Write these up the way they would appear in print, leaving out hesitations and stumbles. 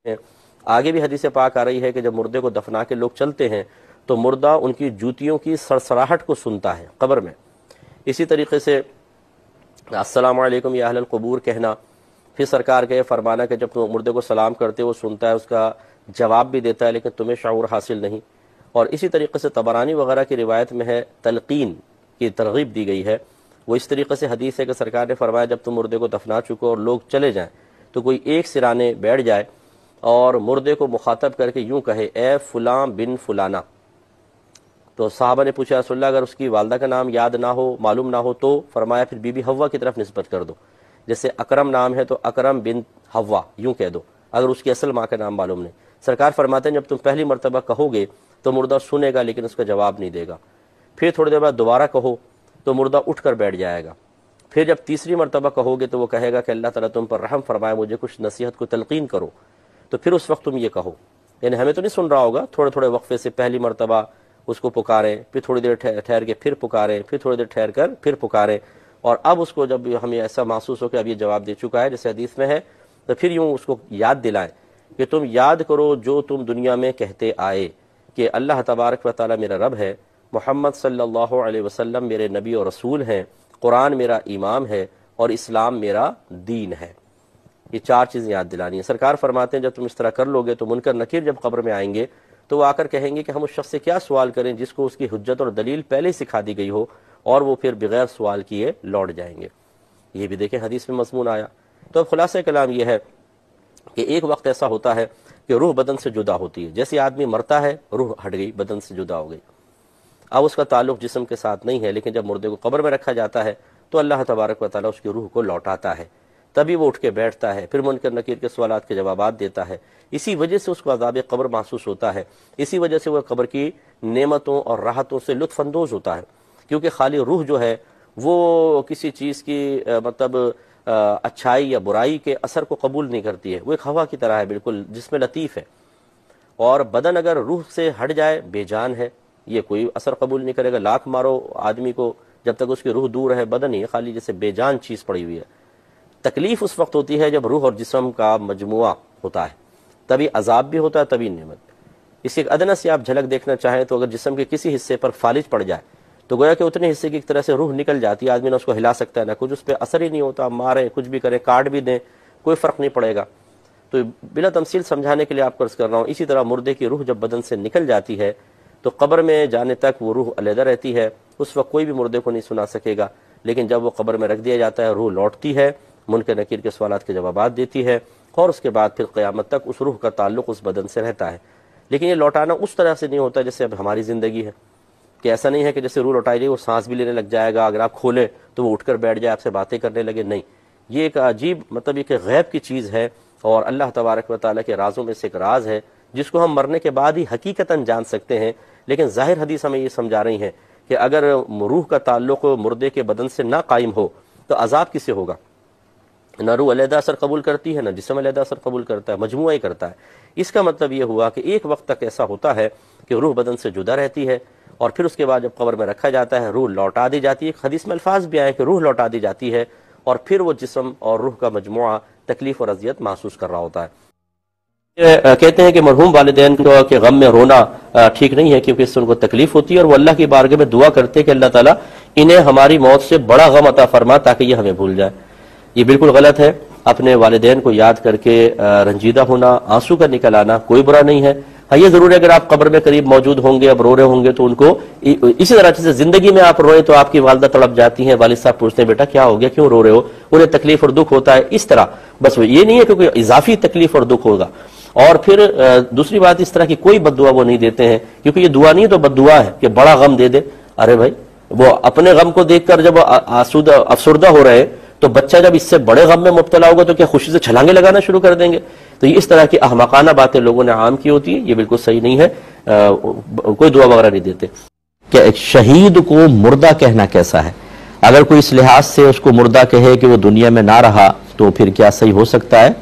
آگے بھی حدیث پاک آ رہی ہے کہ جب مردے کو دفنا کے لوگ چلتے ہیں تو مردہ ان کی جوتیوں کی سرسراہٹ کو سنتا ہے قبر میں. اسی طریقے سے السلام علیکم یا اہل القبور کہنا، پھر سرکار کے فرمانا کہ جب تم مردے کو سلام کرتے وہ سنتا ہے، اس کا جواب بھی دیتا ہے لیکن تمہیں شعور حاصل نہیں. اور اسی طریقے سے طبرانی وغیرہ کی روایت میں ہے تلقین کی ترغیب دی گئی ہے. وہ اس طریقے سے حدیث ہے کہ سرکار نے فرمایا جب تم مردے کو دفنا چکو اور لوگ چلے جائیں تو کوئی ایک سرانے بیٹھ جائے اور مردے کو مخاطب کر کے یوں کہے اے فلاں بن فلانہ. تو صحابہ نے پوچھا رسول اللہ اگر اس کی والدہ کا نام یاد نہ ہو، معلوم نہ ہو تو فرمایا پھر بی بی حوا کی طرف نسبت کر دو. جیسے اکرم نام ہے تو اکرم بن حوا یوں کہہ دو اگر اس کی اصل ماں کا نام معلوم نہیں. سرکار فرماتے ہیں جب تم پہلی مرتبہ کہو گے تو مردہ سنے گا لیکن اس کا جواب نہیں دے گا. پھر تھوڑی دیر بعد دوبارہ کہو تو مردہ اٹھ کر بیٹھ جائے گا. پھر جب تیسری مرتبہ کہو گے تو وہ کہے گا کہ اللہ تعالیٰ تم پر رحم فرمائے، مجھے کچھ نصیحت کو تلقین کرو. تو پھر اس وقت تم یہ کہو، یعنی ہمیں تو نہیں سن رہا ہوگا، تھوڑے تھوڑے وقفے سے پہلی مرتبہ اس کو پکاریں، پھر تھوڑی دیر ٹھہر کے پھر پکاریں، پھر تھوڑی دیر ٹھہر کر پھر پکاریں. اور اب اس کو جب ہمیں ایسا محسوس ہو کہ اب یہ جواب دے چکا ہے جیسے حدیث میں ہے، تو پھر یوں اس کو یاد دلائیں کہ تم یاد کرو جو تم دنیا میں کہتے آئے کہ اللہ تبارک و تعالیٰ میرا رب ہے، محمد صلی اللہ علیہ وسلم میرے نبی اور رسول ہیں، قرآن میرا امام ہے اور اسلام میرا دین ہے. یہ چار چیزیں یاد دلانی ہیں. سرکار فرماتے ہیں جب تم اس طرح کر لوگے تو منکر نکیر جب قبر میں آئیں گے تو وہ آ کر کہیں گے کہ ہم اس شخص سے کیا سوال کریں جس کو اس کی حجت اور دلیل پہلے ہی سکھا دی گئی ہو، اور وہ پھر بغیر سوال کیے لوٹ جائیں گے. یہ بھی دیکھیں حدیث میں مضمون آیا. تو اب خلاصہ کلام یہ ہے کہ ایک وقت ایسا ہوتا ہے کہ روح بدن سے جدا ہوتی ہے. جیسے آدمی مرتا ہے روح ہٹ گئی، بدن سے جدا ہو گئی، اب اس کا تعلق جسم کے ساتھ نہیں ہے. لیکن جب مردے کو قبر میں رکھا جاتا ہے تو اللہ تبارک و تعالیٰ اس کی روح کو لوٹاتا ہے، تبھی وہ اٹھ کے بیٹھتا ہے، پھر منکر نکیر کے سوالات کے جوابات دیتا ہے. اسی وجہ سے اس کو عذاب قبر محسوس ہوتا ہے، اسی وجہ سے وہ قبر کی نعمتوں اور راحتوں سے لطف اندوز ہوتا ہے. کیونکہ خالی روح جو ہے وہ کسی چیز کی مطلب اچھائی یا برائی کے اثر کو قبول نہیں کرتی ہے، وہ ایک ہوا کی طرح ہے بالکل جس میں لطیف ہے. اور بدن اگر روح سے ہٹ جائے بے جان ہے، یہ کوئی اثر قبول نہیں کرے گا. لاکھ مارو آدمی کو جب تک اس کی روح دور ہے، بدن ہی خالی جیسے بے جان چیز پڑی ہوئی ہے. تکلیف اس وقت ہوتی ہے جب روح اور جسم کا مجموعہ ہوتا ہے، تبھی عذاب بھی ہوتا ہے تبھی نعمت. اس کی ایک ادنیٰ سے آپ جھلک دیکھنا چاہیں تو اگر جسم کے کسی حصے پر فالج پڑ جائے تو گویا کہ اتنے حصے کی ایک طرح سے روح نکل جاتی ہے، آدمی نہ اس کو ہلا سکتا ہے نہ کچھ، اس پہ اثر ہی نہیں ہوتا. ماریں کچھ بھی کریں کاٹ بھی دیں کوئی فرق نہیں پڑے گا. تو بلا تمثیل سمجھانے کے لیے آپ کو عرض کر رہا ہوں. اسی طرح مردے کی روح جب بدن سے نکل جاتی ہے تو قبر میں جانے تک وہ روح علیحدہ رہتی ہے، اس وقت کوئی بھی مردے کو نہیں سنا سکے گا. لیکن جب وہ قبر میں رکھ دیا جاتا ہے روح لوٹتی ہے، منکر نکیر کے سوالات کے جوابات دیتی ہے، اور اس کے بعد پھر قیامت تک اس روح کا تعلق اس بدن سے رہتا ہے. لیکن یہ لوٹانا اس طرح سے نہیں ہوتا جیسے اب ہماری زندگی ہے، کہ ایسا نہیں ہے کہ جیسے روح لوٹائی جائے وہ سانس بھی لینے لگ جائے گا، اگر آپ کھولیں تو وہ اٹھ کر بیٹھ جائے آپ سے باتیں کرنے لگے. نہیں، یہ ایک عجیب مطلب یہ کہ غیب کی چیز ہے اور اللہ تبارک و تعالیٰ کے رازوں میں سے ایک راز ہے جس کو ہم مرنے کے بعد ہی حقیقتاً جان سکتے ہیں. لیکن ظاہر حدیث ہمیں یہ سمجھا رہی ہیں کہ اگر روح کا تعلق مردے کے بدن سے نہ قائم ہو تو عذاب کسے ہوگا؟ نہ روح علیحدہ اثر قبول کرتی ہے نہ جسم علیحدہ اثر قبول کرتا ہے، مجموعہ ہی کرتا ہے. اس کا مطلب یہ ہوا کہ ایک وقت تک ایسا ہوتا ہے کہ روح بدن سے جدا رہتی ہے، اور پھر اس کے بعد جب قبر میں رکھا جاتا ہے روح لوٹا دی جاتی ہے. حدیث میں الفاظ بھی آئے کہ روح لوٹا دی جاتی ہے، اور پھر وہ جسم اور روح کا مجموعہ تکلیف اور اذیت محسوس کر رہا ہوتا ہے. کہتے ہیں کہ مرحوم والدین کے غم میں رونا ٹھیک نہیں ہے، کیونکہ اس سے ان کو تکلیف ہوتی ہے، اور وہ اللہ کی بارگاہ میں دعا کرتے کہ اللہ تعالیٰ انہیں ہماری موت سے بڑا غم عطا فرما تاکہ یہ ہمیں بھول جائے. یہ بالکل غلط ہے. اپنے والدین کو یاد کر کے رنجیدہ ہونا، آنسو کا نکل آنا کوئی برا نہیں ہے. ہاں یہ ضرور ہے اگر آپ قبر میں قریب موجود ہوں گے، اب رو رہے ہوں گے تو ان کو اسی طرح سے زندگی میں آپ روئے تو آپ کی والدہ تڑپ جاتی ہیں، والد صاحب پوچھتے ہیں بیٹا کیا ہو گیا، کیوں رو رہے ہو، انہیں تکلیف اور دکھ ہوتا ہے. اس طرح بس یہ نہیں ہے کہ کوئی اضافی تکلیف اور دکھ ہوگا. اور پھر دوسری بات اس طرح کی کوئی بد دعا وہ نہیں دیتے ہیں، کیونکہ یہ دعا نہیں ہے تو بد دعا ہے کہ بڑا غم دے دے. ارے بھائی وہ اپنے غم کو دیکھ کر جب افسردہ ہو رہے تو بچہ جب اس سے بڑے غم میں مبتلا ہوگا تو کیا خوشی سے چھلانگے لگانا شروع کر دیں گے؟ تو یہ اس طرح کی احمقانہ باتیں لوگوں نے عام کی ہوتی ہیں، یہ بالکل صحیح نہیں ہے. کوئی دعا وغیرہ نہیں دیتے. کہ ایک شہید کو مردہ کہنا کیسا ہے؟ اگر کوئی اس لحاظ سے اس کو مردہ کہے کہ وہ دنیا میں نہ رہا تو پھر کیا صحیح ہو سکتا ہے؟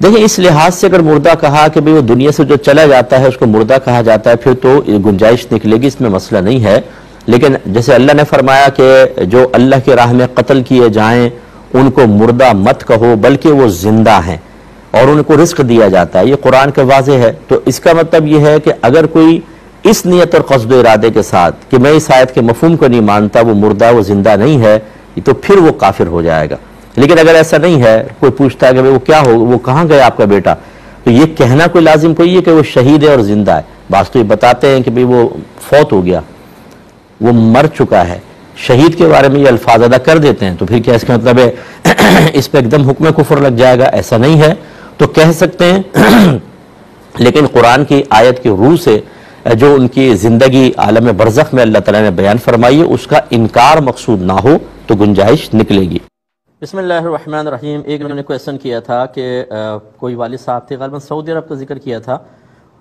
دیکھیں اس لحاظ سے اگر مردہ کہا کہ وہ دنیا سے جو چلا جاتا ہے اس کو مردہ کہا جاتا ہے پھر تو گنجائش نکلے گی، اس میں مسئلہ نہیں ہے. لیکن جیسے اللہ نے فرمایا کہ جو اللہ کی راہ میں قتل کیے جائیں ان کو مردہ مت کہو بلکہ وہ زندہ ہیں، اور ان کو رزق دیا جاتا ہے، یہ قرآن کے واضح ہے۔ تو اس کا مطلب یہ ہے کہ اگر کوئی اس نیت اور قصد و ارادے کے ساتھ کہ میں اس آیت کے مفہوم کو نہیں مانتا، وہ مردہ وہ زندہ نہیں ہے، تو پھر وہ کافر ہو جائے گا۔ لیکن اگر ایسا نہیں ہے، کوئی پوچھتا ہے کہ وہ کیا ہو، وہ کہاں گیا آپ کا بیٹا، تو یہ کہنا کوئی لازم کوئی ہے کہ وہ شہید ہے اور زندہ ہے۔ بعض تو یہ بتاتے ہیں کہ بھئی وہ فوت ہو گیا، وہ مر چکا ہے، شہید کے بارے میں یہ الفاظ ادا کر دیتے ہیں، تو پھر کیا اس کا مطلب ہے اس پہ ایک دم حکم کفر لگ جائے گا؟ ایسا نہیں ہے، تو کہہ سکتے ہیں لیکن قرآن کی آیت کی روح سے جو ان کی زندگی عالم برزخ میں اللہ تعالیٰ نے بیان فرمائی ہے، اس کا انکار مقصود نہ ہو تو گنجائش نکلے گی۔ بسم اللہ الرحمن الرحیم۔ ایک انہوں نے کویسچن کیا تھا کہ کوئی والد صاحب تھے، غالباً سعودی عرب کا ذکر کیا تھا،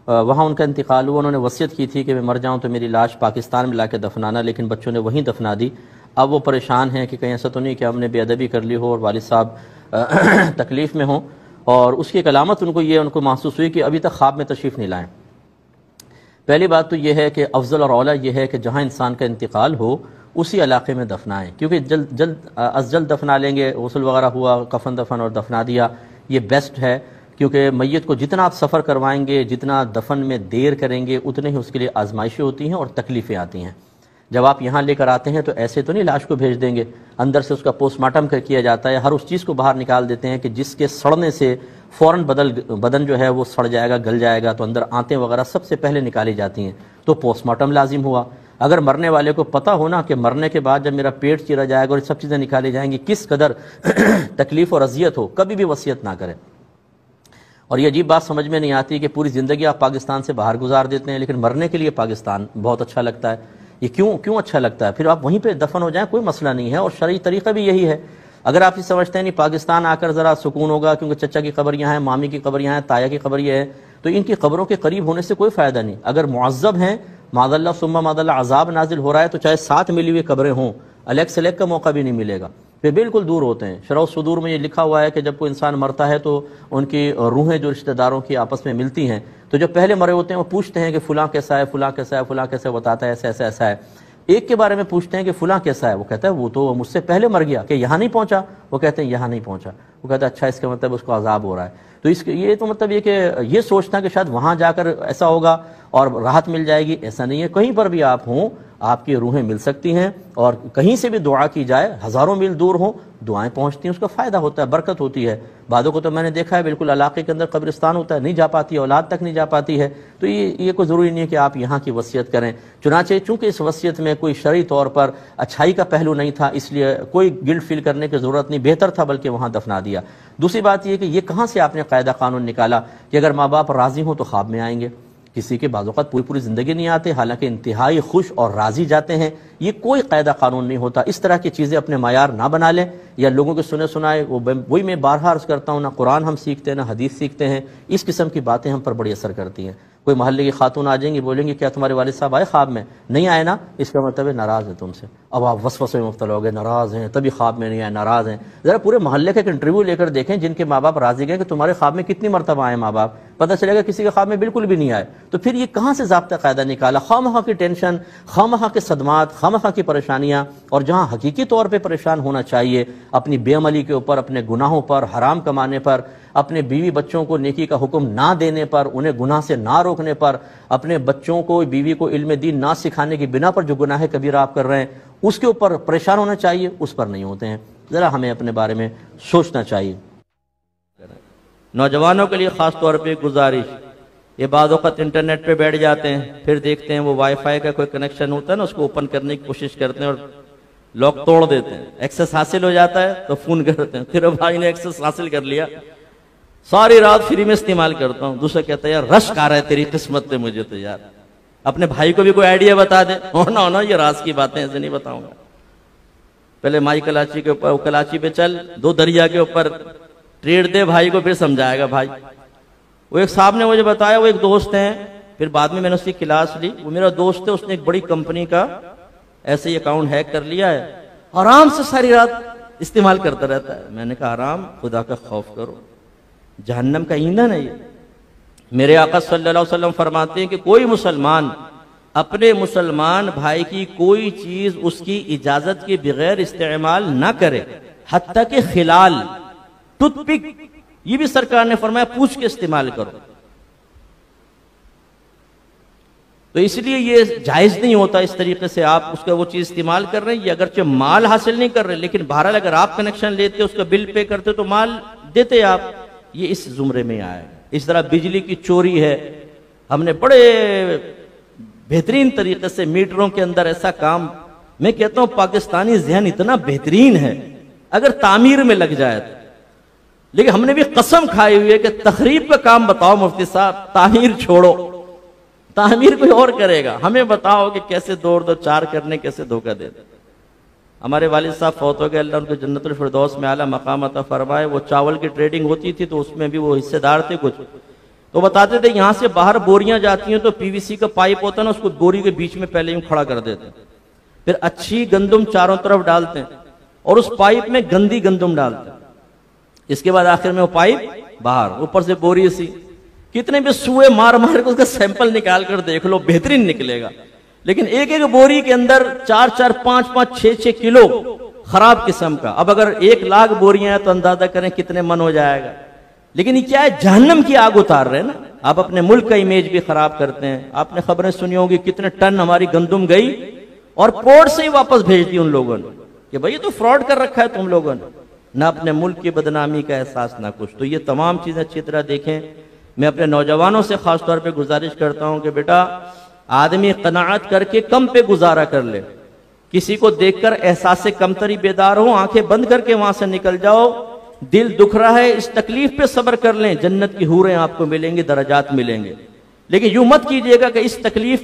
وہاں ان کا انتقال ہوا، انہوں نے وصیت کی تھی کہ میں مر جاؤں تو میری لاش پاکستان میں لا کے دفنانا، لیکن بچوں نے وہیں دفنا دی۔ اب وہ پریشان ہیں کہ کہیں ایسا تو نہیں کہ ہم نے بے ادبی کر لی ہو اور والد صاحب تکلیف میں ہوں، اور اس کی ایک علامت ان کو محسوس ہوئی کہ ابھی تک خواب میں تشریف نہیں لائیں۔ پہلی بات تو یہ ہے کہ افضل اور اولیٰ یہ ہے کہ جہاں انسان کا انتقال ہو اسی علاقے میں دفنائیں، کیونکہ جلد دفنا لیں گے، غسل وغیرہ ہوا، کفن دفن اور دفنا دیا، یہ بیسٹ ہے، کیونکہ میت کو جتنا آپ سفر کروائیں گے، جتنا دفن میں دیر کریں گے، اتنے ہی اس کے لیے آزمائشیں ہوتی ہیں اور تکلیفیں آتی ہیں۔ جب آپ یہاں لے کر آتے ہیں تو ایسے تو نہیں لاش کو بھیج دیں گے، اندر سے اس کا پوسٹ مارٹم کیا جاتا ہے، ہر اس چیز کو باہر نکال دیتے ہیں کہ جس کے سڑنے سے فوراً بدن جو ہے وہ سڑ جائے گا، گل جائے گا، تو اندر آنتیں وغیرہ سب سے پہلے نکالی جاتی ہیں، تو پوسٹ مارٹم لازم ہوا۔ اگر مرنے والے کو پتہ ہونا کہ مرنے کے بعد جب میرا پیٹ چیرا جائے گا اور یہ سب چیزیں نکالی جائیں گی کس قدر تکلیف اور اذیت ہو، کبھی بھی وصیت نہ کریں۔ اور یہ عجیب بات سمجھ میں نہیں آتی کہ پوری زندگی آپ پاکستان سے باہر گزار دیتے ہیں، لیکن مرنے کے لیے پاکستان بہت اچھا لگتا ہے۔ یہ کیوں اچھا لگتا ہے؟ پھر آپ وہیں پہ دفن ہو جائیں، کوئی مسئلہ نہیں ہے، اور شرعی طریقہ بھی یہی ہے۔ اگر آپ یہ سمجھتے ہیں نہیں پاکستان آ کر ذرا سکون ہوگا کیونکہ چچا کی قبر یہاں ہے، مامی کی قبر یہاں ہے، تایا کی قبر یہ ہے، تو ان کی قبروں کے قریب ہونے سے کوئی فائدہ نہیں۔ اگر معذب ہیں، معاذ اللہ ثم معاذ اللہ عذاب نازل ہو رہا ہے، تو چاہے ساتھ ملی ہوئی قبریں ہوں، الیک سلیک کا موقع بھی نہیں ملے گا، پھر بالکل دور ہوتے ہیں۔ شرح الصدور میں یہ لکھا ہوا ہے کہ جب کوئی انسان مرتا ہے تو ان کی روحیں جو رشتہ داروں کی آپس میں ملتی ہیں، تو جو پہلے مرے ہوتے ہیں وہ پوچھتے ہیں کہ فلاں کیسا ہے، فلاں کیسا ہے، فلاں کیسا ہے، بتاتا ہے ایسا ایسا ہے۔ ایک کے بارے میں پوچھتے ہیں کہ فلاں کیسا ہے، وہ کہتا ہے وہ تو مجھ سے پہلے مر گیا، کہ یہاں نہیں پہنچا، وہ کہتے ہیں یہاں نہیں پہنچا، وہ کہتا ہے اچھا اس کا مطلب اس کو عذاب ہو رہا ہے۔ تو یہ تو مطلب یہ کہ یہ سوچنا کہ شاید وہاں جا کر ایسا ہوگا اور راحت مل جائے گی، ایسا نہیں ہے۔ کہیں پر بھی آپ ہوں آپ کی روحیں مل سکتی ہیں، اور کہیں سے بھی دعا کی جائے، ہزاروں میل دور ہوں، دعائیں پہنچتی ہیں، اس کا فائدہ ہوتا ہے، برکت ہوتی ہے۔ بعضوں کو تو میں نے دیکھا ہے بالکل علاقے کے اندر قبرستان ہوتا ہے، نہیں جا پاتی، اولاد تک نہیں جا پاتی ہے، تو یہ کوئی ضروری نہیں ہے کہ آپ یہاں کی وصیت کریں۔ چنانچہ چونکہ اس وصیت میں کوئی شرعی طور پر اچھائی کا پہلو نہیں تھا، اس لیے کوئی گلٹ فیل کرنے کی ضرورت نہیں، بہتر تھا بلکہ وہاں دفنا دیا۔ دوسری بات یہ کہ یہ کہاں سے آپ نے قاعدہ قانون نکالا کہ اگر ماں باپ راضی ہوں تو خواب میں آئیں گے؟ کسی کے بعض اوقات پوری زندگی نہیں آتے، حالانکہ انتہائی خوش اور راضی جاتے ہیں، یہ کوئی قاعدہ قانون نہیں ہوتا۔ اس طرح کی چیزیں اپنے معیار نہ بنا لیں، یا لوگوں کے سنے سنائے، وہی میں بارہا عرض کرتا ہوں، نہ قرآن ہم سیکھتے ہیں نہ حدیث سیکھتے ہیں، اس قسم کی باتیں ہم پر بڑی اثر کرتی ہیں۔ کوئی محلے کی خاتون آ جائیں گی، بولیں گی کیا تمہارے والد صاحب آئے خواب میں؟ نہیں آئے نا، اس کا مطلب ہے ناراض ہے تم سے۔ اب آپ وسوسے میں مبتلا ہو گئے، ناراض ہیں تبھی خواب میں نہیں آئے، ناراض ہیں۔ ذرا پورے محلے کا ایک انٹرویو لے کر دیکھیں جن کے ماں باپ راضی گئے کہ تمہارے خواب میں کتنی مرتبہ آئے ماں باپ، پتہ چلے گا کسی کے خواب میں بالکل بھی نہیں آئے۔ تو پھر یہ کہاں سے ضابطہ قاعدہ نکالا؟ خواہ کی ٹینشن، خواہ کے صدمات، خواہ کی پریشانیاں، اور جہاں حقیقی طور پہ پریشان ہونا چاہیے اپنی بے عملی کے اوپر، اپنے گناہوں پر، حرام کمانے پر، اپنے بیوی بچوں کو نیکی کا حکم نہ دینے پر، انہیں گناہ سے نہ روکنے پر، اپنے بچوں کو بیوی کو علم دین نہ سکھانے کی بنا پر جو گناہ کبیرہ آپ کر رہے ہیں اس کے اوپر پریشان ہونا چاہیے، اس پر نہیں ہوتے ہیں۔ ذرا ہمیں اپنے بارے میں سوچنا چاہیے۔ نوجوانوں کے لیے خاص طور پہ گزارش، یہ بعض اوقات انٹرنیٹ پہ بیٹھ جاتے ہیں، پھر دیکھتے ہیں وہ وائی فائی کا کوئی کنیکشن ہوتا ہے نا، اس کو اوپن کرنے کی کوشش کرتے ہیں اور لاک توڑ دیتے ہیں، ایکسس حاصل ہو جاتا ہے تو فون کرتے ہیں، پھر بھائی نے ایکسس حاصل کر لیا، ساری رات فری میں استعمال کرتا ہوں۔ دوسرا کہتا ہے یار رشک آ رہا ہے تیری قسمت پہ مجھے تو یار، اپنے بھائی کو بھی کوئی آئیڈیا بتا دے، ہونا یہ راز کی باتیں ایسے نہیں بتاؤں گا، پہلے مائی کلاچی کے اوپر، کلاچی پہ چل، دو دریا کے اوپر ٹریڈ دے، بھائی کو پھر سمجھائے گا بھائی۔ وہ ایک صاحب نے مجھے بتایا، وہ ایک دوست ہیں، پھر بعد میں نے اس کی کلاس لی، وہ میرا دوست ہے، اس نے ایک بڑی کمپنی کا ایسے ہی اکاؤنٹ ہیک کر لیا ہے، آرام سے ساری رات استعمال کرتا رہتا ہے۔ میں نے کہا آرام، خدا کا خوف کرو، جہنم کا ایندھن ہے یہ۔ میرے آقا صلی اللہ علیہ وسلم فرماتے ہیں کہ کوئی مسلمان اپنے مسلمان بھائی کی کوئی چیز اس کی اجازت کے بغیر استعمال نہ کرے، حتیٰ کہ خلال، ٹوتھ پک یہ بھی سرکار نے فرمایا پوچھ کے استعمال کرو. تو اس لیے یہ جائز نہیں ہوتا اس طریقے سے آپ اس کا وہ چیز استعمال کر رہے ہیں. یہ اگرچہ مال حاصل نہیں کر رہے لیکن بہرحال اگر آپ کنیکشن لیتے اس کا بل پے کرتے تو مال دیتے آپ. یہ اس زمرے میں آئے. اس طرح بجلی کی چوری ہے. ہم نے بڑے بہترین طریقے سے میٹروں کے اندر ایسا کام, میں کہتا ہوں پاکستانی ذہن اتنا بہترین ہے اگر تعمیر میں لگ جائے تو. لیکن ہم نے بھی قسم کھائی ہوئی ہے کہ تخریب کا کام بتاؤ مفتی صاحب, تعمیر چھوڑو, تعمیر کوئی اور کرے گا. ہمیں بتاؤ کہ کیسے دو چار کرنے, کیسے دھوکہ دے. ہمارے والد صاحب فوت ہو گئے, اللہ ان کو جنت الفردوس میں اعلیٰ مقام عطا فرمائے. وہ چاول کی ٹریڈنگ ہوتی تھی تو اس میں بھی وہ حصے دار تھے کچھ. تو بتاتے تھے یہاں سے باہر بوریاں جاتی ہیں تو پی وی سی کا پائپ ہوتا ہے نا, اس کو بوری کے بیچ میں پہلے یوں کھڑا کر دیتے ہیں, پھر اچھی گندم چاروں طرف ڈالتے ہیں اور اس پائپ میں گندی گندم ڈالتے ہیں. اس کے بعد آخر میں وہ پائپ باہر, اوپر سے بوری سی. کتنے بھی سوئے مار مار کے اس کا سیمپل نکال کر دیکھ لو, بہترین نکلے گا. لیکن ایک ایک بوری کے اندر 4 5 5 6 کلو خراب قسم کا. اب اگر 1 لاکھ بوریاں ہیں تو اندازہ کریں کتنے من ہو جائے گا. لیکن یہ کیا ہے, جہنم کی آگ اتار رہے ہیں نا. آپ اپنے ملک کا امیج بھی خراب کرتے ہیں. آپ نے خبریں سنی ہوگی کتنے ٹن ہماری گندم گئی اور پورٹ سے ہی واپس بھیج دی ان لوگوں نے کہ بھائی تو فراڈ کر رکھا ہے تم لوگوں نے. نہ اپنے ملک کی بدنامی کا احساس نہ کچھ. تو یہ تمام چیزیں اچھی طرح دیکھیں. میں اپنے نوجوانوں سے خاص طور پہ گزارش کرتا ہوں کہ بیٹا آدمی قناعت کر کے کم پہ گزارا کر لے. کسی کو دیکھ کر احساس کمتری بیدار ہو, آنکھیں بند کر کے وہاں سے نکل جاؤ. دل دکھ رہا ہے, اس تکلیف پہ صبر کر لیں, جنت کی حوریں آپ کو ملیں گی, درجات ملیں گے. لیکن یوں مت کیجئے گا کہ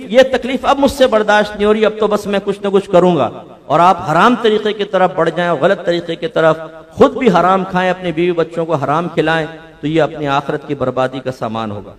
یہ تکلیف اب مجھ سے برداشت نہیں ہو رہی, اب تو بس میں کچھ نہ کچھ کروں گا, اور آپ حرام طریقے کی طرف بڑھ جائیں, غلط طریقے کی طرف خود بھی حرام کھائیں, اپنے بیوی بچوں کو حرام کھلائیں, تو یہ اپنی آخرت کی بربادی کا سامان ہوگا.